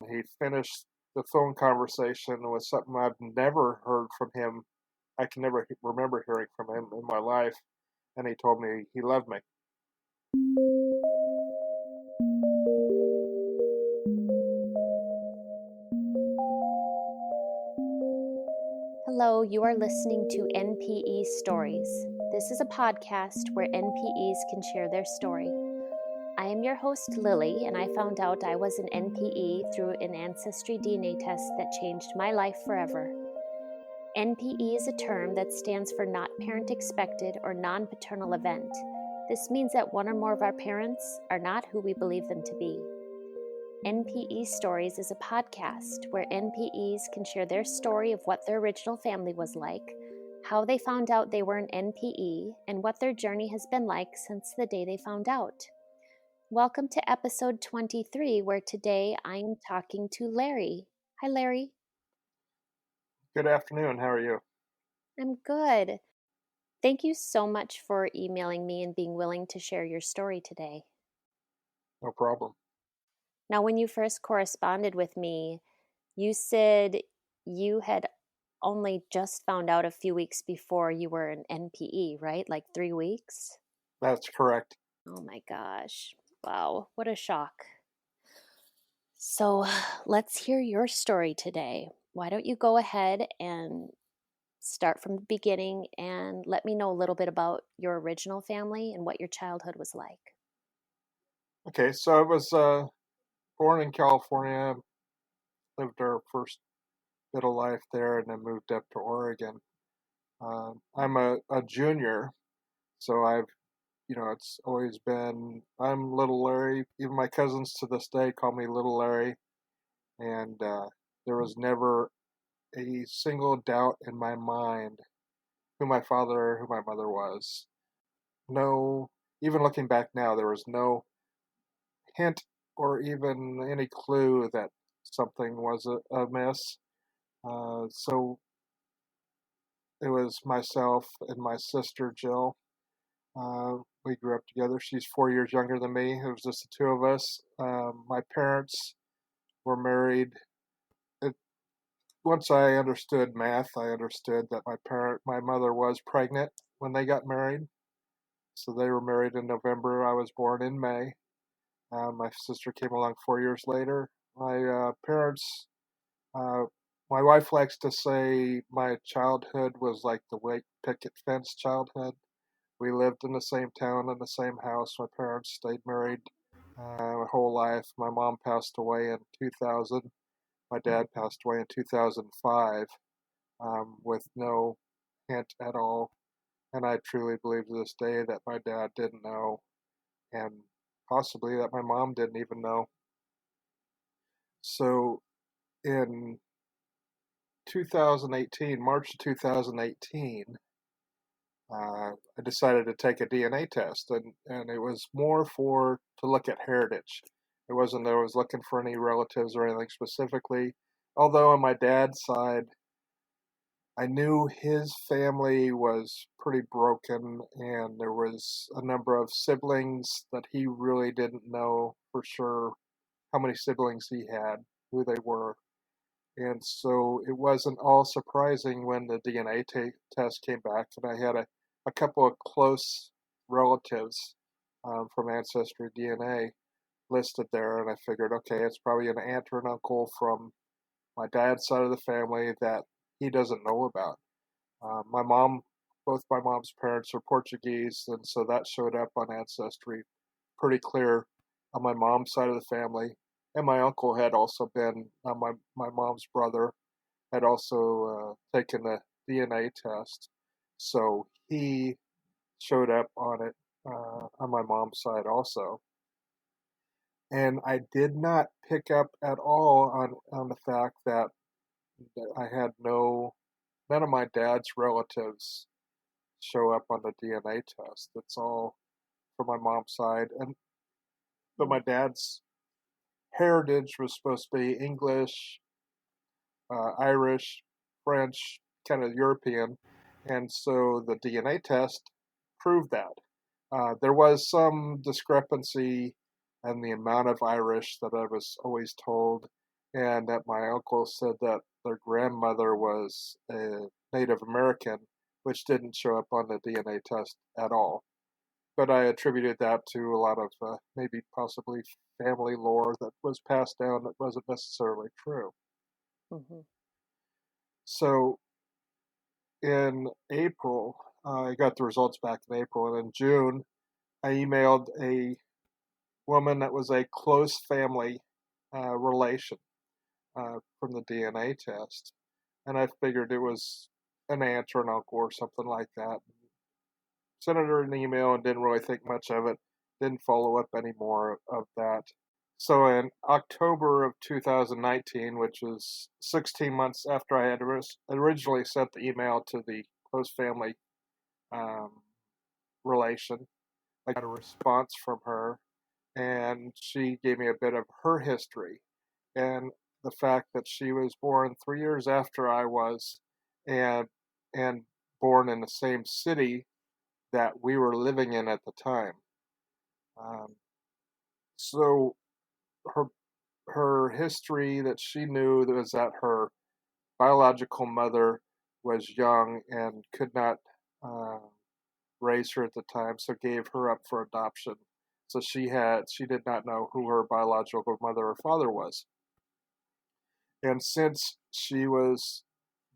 he finished the phone conversation with something I've never heard from him. I can never remember hearing from him in my life. And he told me he loved me. Hello, you are listening to NPE Stories. This is a podcast where NPEs can share their story. I am your host, Lily, and I found out I was an NPE through an ancestry DNA test that changed my life forever. NPE is a term that stands for not parent expected or non-paternal event. This means that one or more of our parents are not who we believe them to be. NPE Stories is a podcast where NPEs can share their story of what their original family was like, how they found out they were an NPE, and what their journey has been like since the day they found out. Welcome to episode 23, where today I am talking to Larry. Hi, Larry. Good afternoon. How are you? I'm good. Thank you so much for emailing me and being willing to share your story today. No problem. Now, when you first corresponded with me, you said you had only just found out a few weeks before you were an NPE, right? Like 3 weeks? That's correct. Oh my gosh. Wow, what a shock. So let's hear your story today. Why don't you go ahead and start from the beginning and let me know a little bit about your original family and what your childhood was like. Okay, so I was born in California, lived our first bit of life there, and then moved up to Oregon. I'm a junior, so it's always been, I'm Little Larry. Even my cousins to this day call me Little Larry. And there was never a single doubt in my mind who my father or who my mother was. No, even looking back now, there was no hint or even any clue that something was amiss. So it was myself and my sister Jill. We grew up together. She's 4 years younger than me. It was just the two of us. My parents were married. It, Once I understood math, I understood that my mother was pregnant when they got married. So they were married in November. I was born in May. My sister came along 4 years later. My parents, uh, my wife likes to say my childhood was like the white picket fence childhood. We lived in the same town, in the same house. My parents stayed married my whole life. My mom passed away in 2000. My dad passed away in 2005 with no hint at all. And I truly believe to this day that my dad didn't know, and possibly that my mom didn't even know. So in 2018, March of 2018, I decided to take a DNA test, and it was more to look at heritage. It wasn't that I was looking for any relatives or anything specifically. Although on my dad's side, I knew his family was pretty broken, and there was a number of siblings that he really didn't know for sure how many siblings he had, who they were. And so it wasn't all surprising when the DNA test came back, and I had a couple of close relatives from Ancestry DNA listed there, and I figured, okay, it's probably an aunt or an uncle from my dad's side of the family that he doesn't know about. Both my mom's parents are Portuguese, and so that showed up on Ancestry pretty clear on my mom's side of the family. And my uncle had also been, my mom's brother had also taken the DNA test. So he showed up on it on my mom's side also. And I did not pick up at all on the fact that I had none of my dad's relatives show up on the DNA test. It's all from my mom's side. But my dad's heritage was supposed to be English, Irish, French, kind of European. And so the DNA test proved that. There was some discrepancy in the amount of Irish that I was always told. and that my uncle said that their grandmother was a Native American, which didn't show up on the DNA test at all. But I attributed that to a lot of maybe possibly family lore that was passed down that wasn't necessarily true. Mm-hmm. So in April, I got the results back in April, and in June, I emailed a woman that was a close family relation from the DNA test, and I figured it was an aunt or an uncle or something like that. Sent her an email and didn't really think much of it. Didn't follow up any more of that. So in October of 2019, which was 16 months after I had originally sent the email to the close family um, relation, I got a response from her, and she gave me a bit of her history and the fact that she was born 3 years after I was, and and born in the same city that we were living in at the time. Um, so her her history that she knew was that her biological mother was young and could not uh, raise her at the time, so gave her up for adoption. So she did not know who her biological mother or father was. And since she was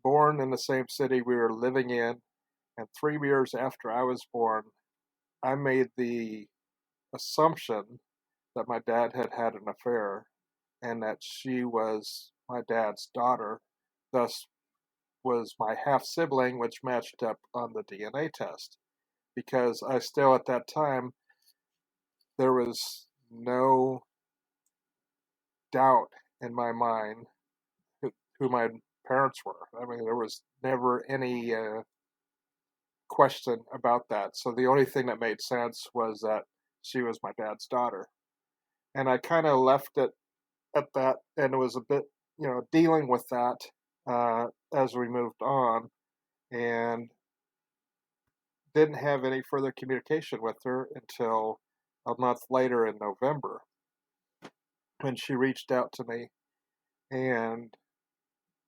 born in the same city we were living in, and 3 years after I was born, I made the assumption that my dad had had an affair and that she was my dad's daughter, thus was my half sibling, which matched up on the DNA test. Because I still, at that time, there was no doubt in my mind who my parents were. I mean, there was never any question about that. So the only thing that made sense was that she was my dad's daughter. And I kind of left it at that, and it was a bit, dealing with that uh, as we moved on, and didn't have any further communication with her until a month later in November when she reached out to me and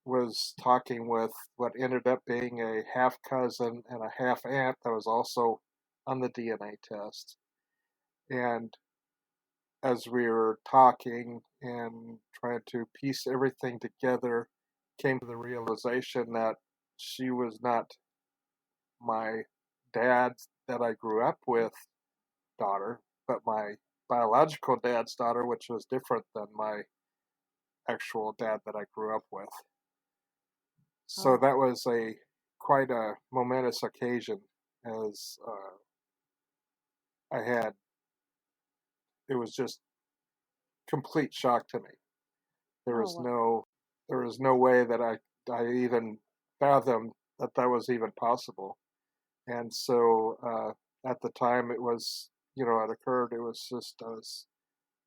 was talking with what ended up being a half cousin and a half aunt that was also on the DNA test. And as we were talking and trying to piece everything together, came to the realization that she was not my dad that I grew up with daughter, but my biological dad's daughter, which was different than my actual dad that I grew up with. So Oh, that was a quite a momentous occasion, as I had. It was just complete shock to me. There oh, was wow. no there was no way that I even fathomed that that was even possible. And so at the time it occurred. It was just I was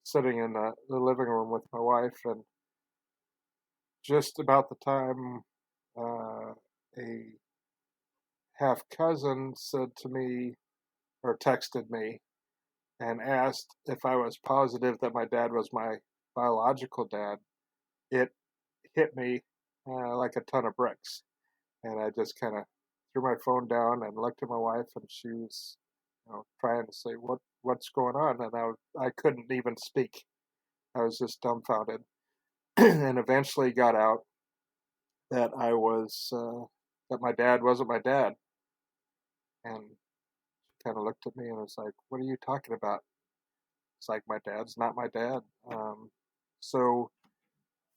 sitting in the living room with my wife, and just about the time a half cousin said to me or texted me and asked if I was positive that my dad was my biological dad, it hit me like a ton of bricks. And I just kind of threw my phone down and looked at my wife, and she was, trying to say what's going on, and I couldn't even speak. I was just dumbfounded, and eventually got out that I was that my dad wasn't my dad, and she kind of looked at me and was like, "What are you talking about?" It's like my dad's not my dad. So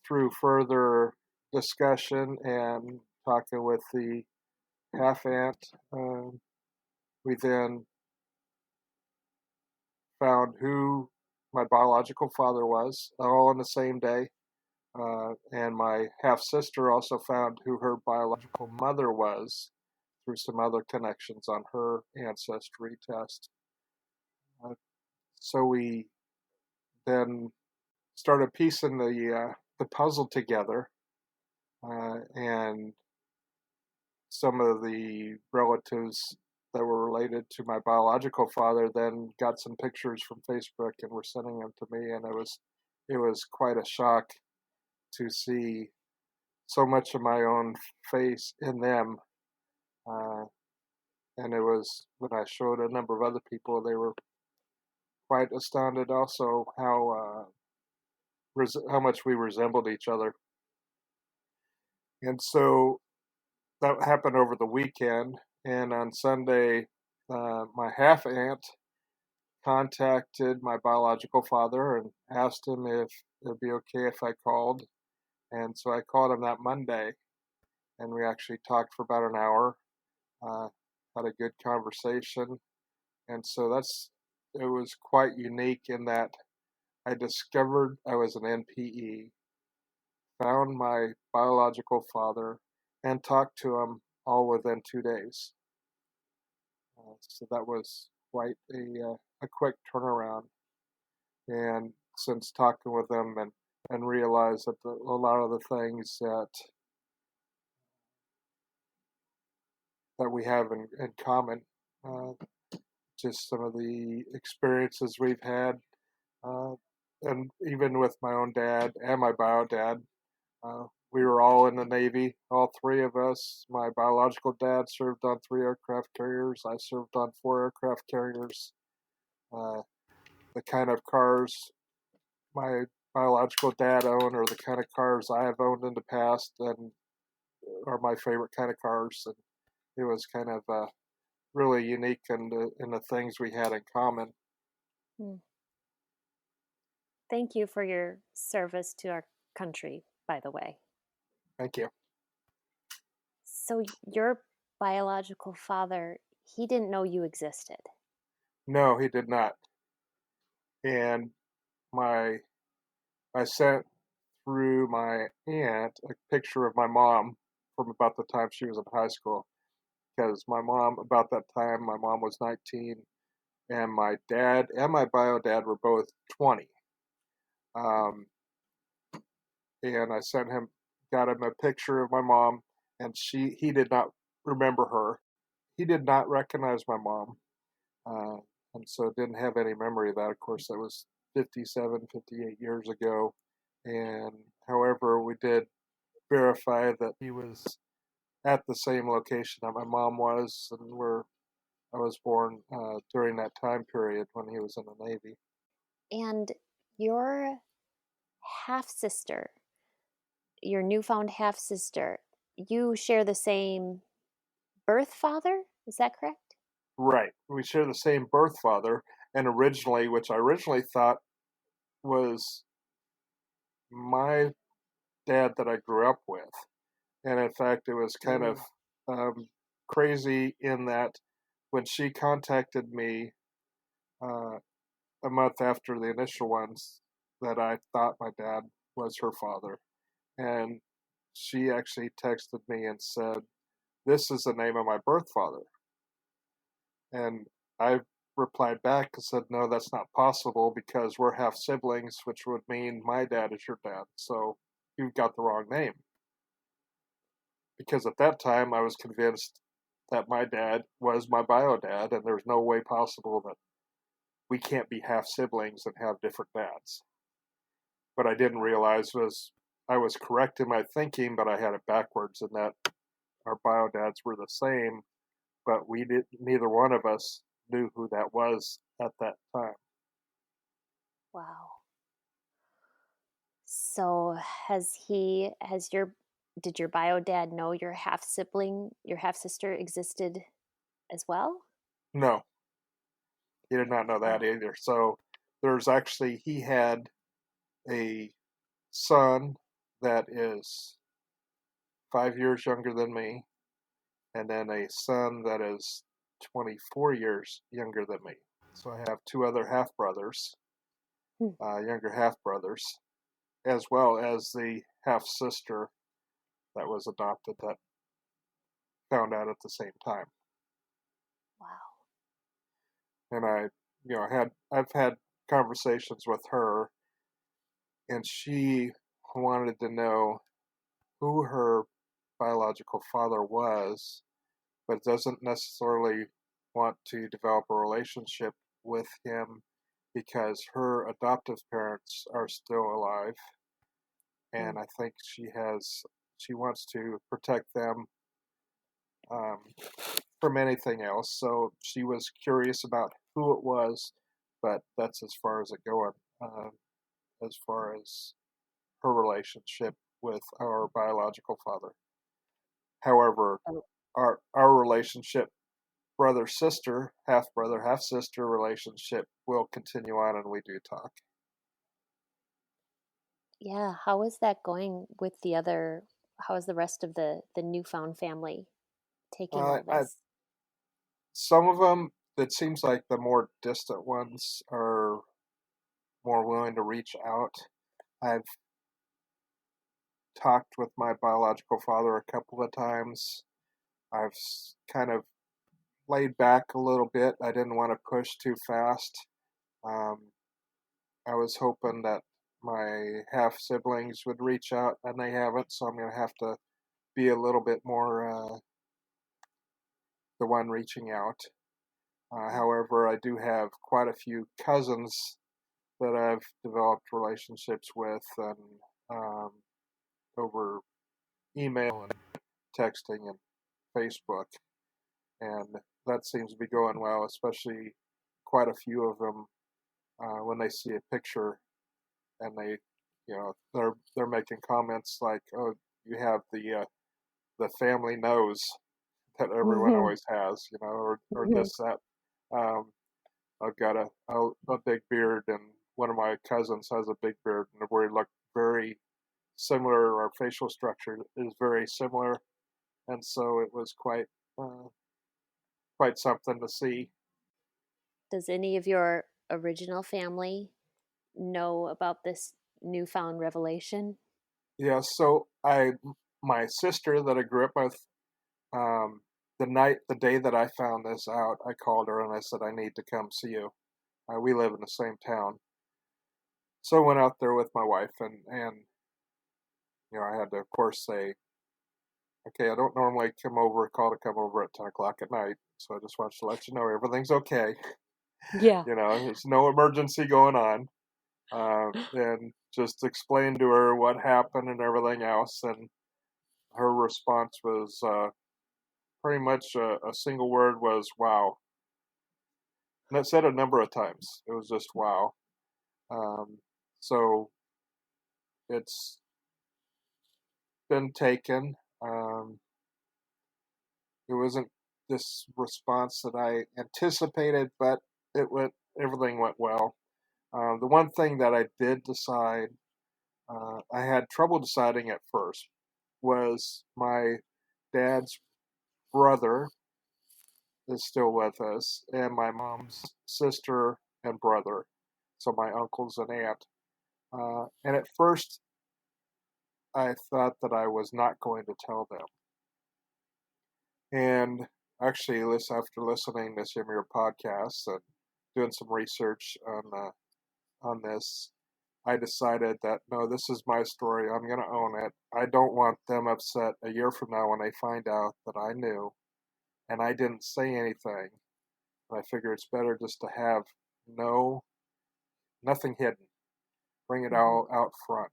through further discussion and talking with the half aunt, we then found who my biological father was, all on the same day. And my half sister also found who her biological mother was through some other connections on her ancestry test. Uh, so we then started piecing the puzzle together, and some of the relatives that were related to my biological father then got some pictures from Facebook and were sending them to me, and it was quite a shock to see so much of my own face in them. Uh, and it was when I showed a number of other people, they were quite astounded also how much we resembled each other. And so that happened over the weekend. And on Sunday, my half aunt contacted my biological father and asked him if it would be okay if I called. And so I called him that Monday, and we actually talked for about an hour, had a good conversation. And so it was quite unique in that I discovered I was an NPE, found my biological father, and talked to him all within 2 days. So that was quite a quick turnaround. And since talking with him and realized that a lot of the things that we have in common, uh, just some of the experiences we've had, uh, and even with my own dad and my bio dad, we were all in the Navy, all three of us. My biological dad served on 3 aircraft carriers. I served on 4 aircraft carriers. Uh, the kind of cars my biological dad owned are the kind of cars I have owned in the past and are my favorite kind of cars. And it was kind of really unique in the things we had in common. Hmm. Thank you for your service to our country, by the way. Thank you. So, your biological father, he didn't know you existed. No, he did not. And my I sent through my aunt a picture of my mom from about the time she was in high school, because about that time, my mom was 19, and my dad and my bio dad were both 20. Um, and I got him a picture of my mom, and he did not remember her. He did not recognize my mom, uh, and so didn't have any memory of that. Of course, that was 57, 58 years ago. And however, we did verify that he was at the same location that my mom was, and where I was born during that time period when he was in the Navy. And your half sister, your newfound half sister, you share the same birth father? Is that correct? Right. We share the same birth father, and which I originally thought was my dad that I grew up with. And in fact, it was kind of crazy in that when she contacted me uh, a month after the initial ones, that I thought my dad was her father. And she actually texted me and said, "This is the name of my birth father." And I replied back and said, "No, that's not possible because we're half siblings, which would mean my dad is your dad. So you've got the wrong name." Because at that time I was convinced that my dad was my bio dad, and there's no way possible that we can't be half siblings and have different dads. But I didn't realize I was correct in my thinking, but I had it backwards in that our bio dads were the same, but neither one of us knew who that was at that time. Wow. So did your bio dad know your half sibling, your half sister existed as well? No, he did not know that Oh, either. So he had a son that is 5 years younger than me, and then a son that is 24 years younger than me. So I have two other half brothers, hmm. younger half brothers, as well as the half sister that was adopted that found out at the same time. Wow. And I've had conversations with her, and she wanted to know who her biological father was, but doesn't necessarily want to develop a relationship with him because her adoptive parents are still alive. and I think she wants to protect them um, from anything else. So she was curious about who it was, but that's as far as it going. As far as her relationship with our biological father. However, Oh, our relationship, brother sister, half brother half sister relationship will continue on, and we do talk. yeah. How is that going with the other? How is the rest of the newfound family taking all I this? Some of them, it seems like the more distant ones are more willing to reach out. I've talked with my biological father a couple of times. I've kind of laid back a little bit. I didn't want to push too fast. Um, I was hoping that my half siblings would reach out, and they haven't, so I'm going to have to be a little bit more the one reaching out. However, I do have quite a few cousins that I've developed relationships with, and um, over email and texting and Facebook, and that seems to be going well. Especially quite a few of them when they see a picture and they're making comments like, "Oh, you have the family nose that everyone Mhm. always has," or this that. Um, I've got a big beard, and one of my cousins has a big beard, and we look very similar. Our facial structure is very similar, and so it was uh, quite something to see. Does any of your original family know about this newfound revelation? Yeah, so my sister that I grew up with, um, the day that I found this out, I called her and I said, I need to come see you. We live in the same town. So I went out there with my wife, and I had to, of course, say, okay, I don't normally call to come over at 10 o'clock at night. So I just wanted to let you know everything's okay. Yeah. There's no emergency going on. And just explain to her what happened and everything else. And her response was pretty much a single word was wow. And it said a number of times. It was just wow. Um, so it's been taken. It wasn't this response that I anticipated, but everything went well. The one thing that I did decide, I had trouble deciding at first, was my dad's brother is still with us, and my mom's sister and brother, so my uncles and aunt. And at first, I thought that I was not going to tell them. And actually, after listening to some of your podcasts and doing some research on this, I decided that no, this is my story. I'm going to own it. I don't want them upset a year from now when they find out that I knew and I didn't say anything. And I figure it's better just to have no nothing hidden. Bring it Hmm. all out front.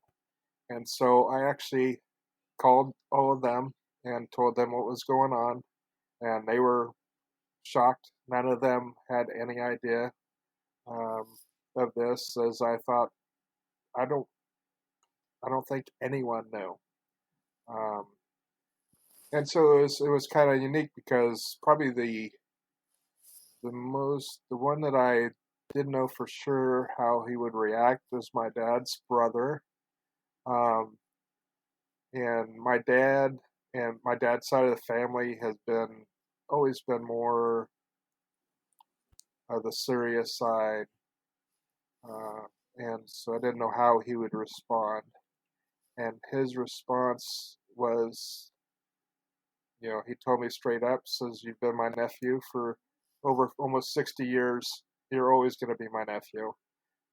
And so I actually called all of them and told them what was going on, and they were shocked. None of them had any idea um, of this, as I thought I don't I don't think anyone knew. Um, and so it was kind of unique because probably the one that I didn't know for sure how he would react was my dad's brother. Um, and my dad's side of the family has been always been more of the serious side, uh, and so I didn't know how he would respond. And his response was, he told me straight up, says, "You've been my nephew for over almost 60 years. You're always going to be my nephew."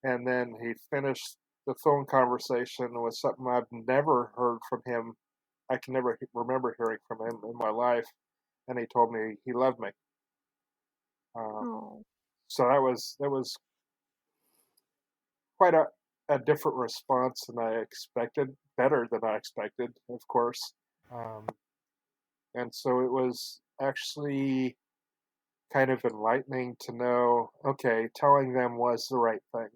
And then he finished the phone conversation with something I've never heard from him. I can never remember hearing from him in my life. And he told me he loved me. Um, Oh. so that was quite a a different response than I expected, better than I expected, of course. Um, and so it was actually kind of enlightening to know, okay, telling them was the right thing,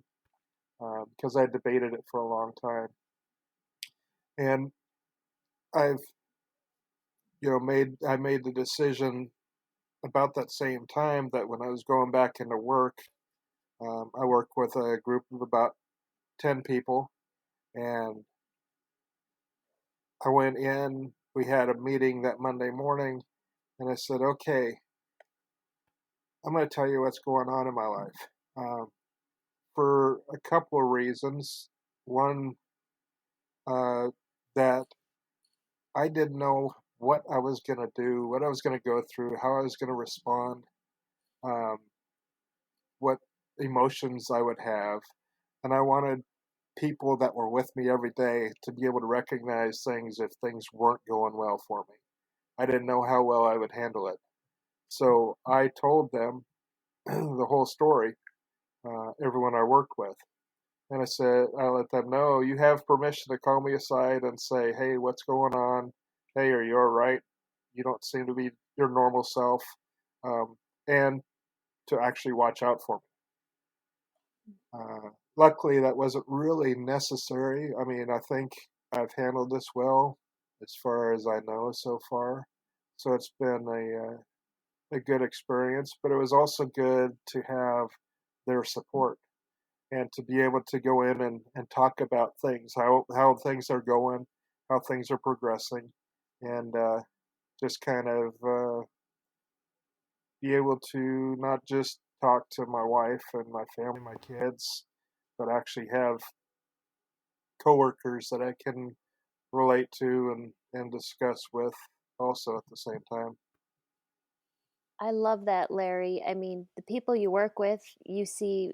because I debated it for a long time. And I've, I made the decision about that same time that when I was going back into work, I work with a group of about 10 people, and I went in. We had a meeting that Monday morning, and I said, okay, I'm going to tell you what's going on in my life, for a couple of reasons. One, uh, that I didn't know what I was going to do, what I was going to go through, how I was going to respond, um, what emotions I would have. And I wanted people that were with me every day to be able to recognize things if things weren't going well for me. I didn't know how well I would handle it. So I told them the whole story, everyone I worked with. And I let them know, you have permission to call me aside and say, hey, what's going on? Hey, are you all right? You don't seem to be your normal self. Um, and to actually watch out for me. Luckily, that wasn't really necessary. I mean, I think I've handled this well as far as I know so far. So it's been a good experience, but it was also good to have their support and to be able to go in and talk about things, how things are going, how things are progressing, and just kind of be able to not just talk to my wife and my family, my kids, but actually have coworkers that I can relate to and discuss with also at the same time. I love that, Larry. I mean, the people you work with, you see,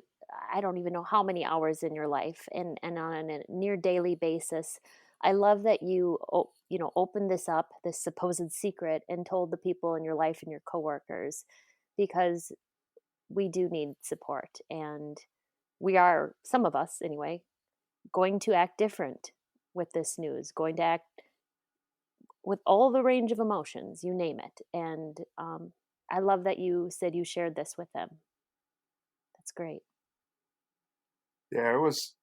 I don't even know how many hours in your life, and on a near daily basis. I love that you opened this up, this supposed secret, and told the people in your life and your coworkers, because we do need support, and we are, some of us anyway, going to act different with this news, going to act with all the range of emotions, you name it. And I love that you said you shared this with them. That's great. Yeah, it was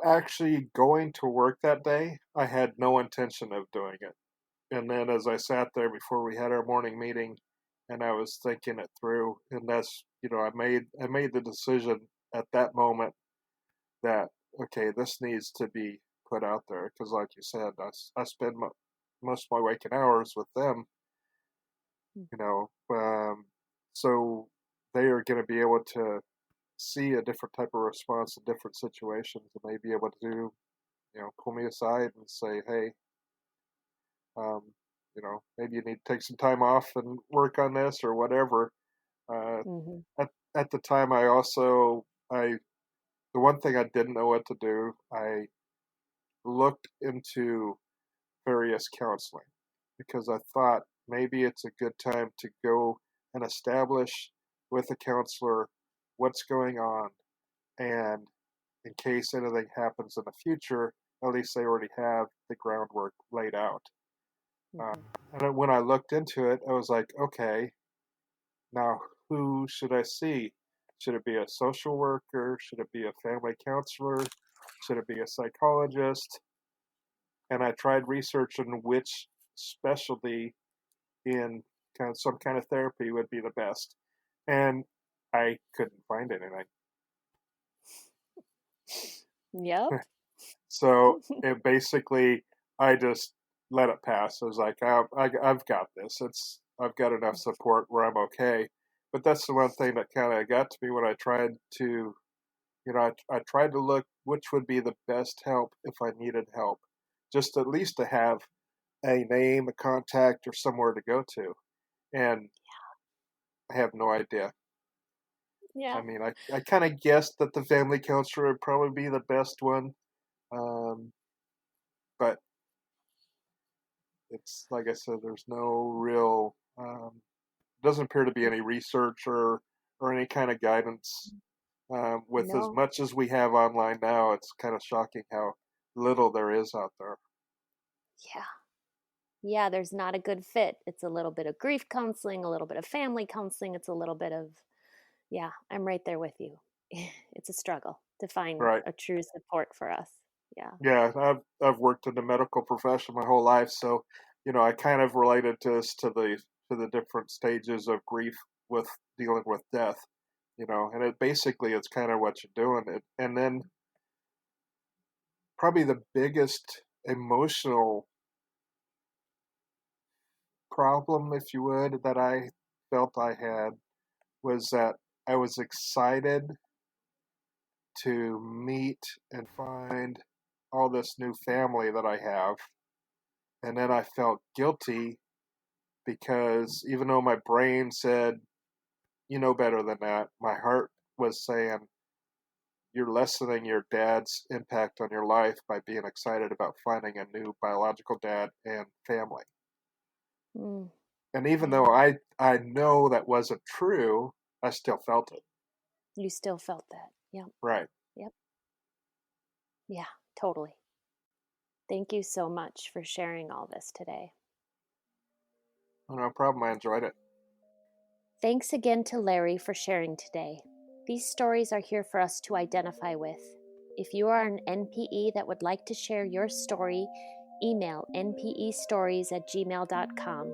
actually going to work that day. I had no intention of doing it. And then as I sat there before we had our morning meeting and I was thinking it through, and that's, I made the decision at that moment that, okay, this needs to be put out there because like you said, I spend most of my waking hours with them, you know, so they are going to be able to see a different type of response in different situations, and they be able to, pull me aside and say, hey, um, maybe you need to take some time off and work on this or whatever. Uh, Mm-hmm. at the time, the one thing I didn't know what to do, I looked into various counseling because I thought maybe it's a good time to go and establish with a counselor what's going on, and in case anything happens in the future, at least they already have the groundwork laid out. Um, Mm-hmm. and when I looked into it, I was like, okay, now who should I see? Should it be a social worker? Should it be a family counselor? Should it be a psychologist? And I tried researching which specialty in kind of some kind of therapy would be the best. And I couldn't find anything. Yep. So it basically, I just let it pass. I was like, I've got this. I've got enough support where I'm okay. But that's the one thing that kind of got to me when I tried to, I tried to look which would be the best help if I needed help, just at least to have a name, a contact, or somewhere to go to. And I have no idea. Yeah. I mean, I kind of guessed that the family counselor would probably be the best one. But it's like I said, there's no real, doesn't appear to be any research or any kind of guidance With as No. much as we have online now, it's kind of shocking how little there is out there. Yeah. Yeah, there's not a good fit. It's a little bit of grief counseling, a little bit of family counseling. It's a little bit of, yeah, I'm right there with you. It's a struggle to find Right. a true support for us. Yeah. Yeah, I've worked in the medical profession my whole life, so I kind of related to the different stages of grief with dealing with death, and it's kind of what you're doing. And then probably the biggest emotional problem, if you would, that I felt I had was that I was excited to meet and find all this new family that I have, and then I felt guilty because even though my brain said, you know better than that, my heart was saying, you're lessening your dad's impact on your life by being excited about finding a new biological dad and family. Mm, And even though yeah. I know that wasn't true, I still felt it. You still felt that. Yep. Right. Yep. Yeah, totally. Thank you so much for sharing all this today. No problem. I enjoyed it. Thanks again to Larry for sharing today. These stories are here for us to identify with. If you are an NPE that would like to share your story, email npestories@gmail.com.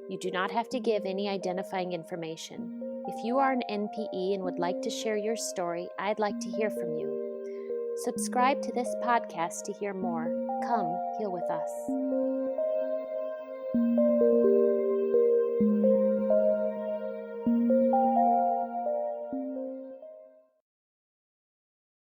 You do not have to give any identifying information. If you are an NPE and would like to share your story, I'd like to hear from you. Subscribe to this podcast to hear more. Come heal with us.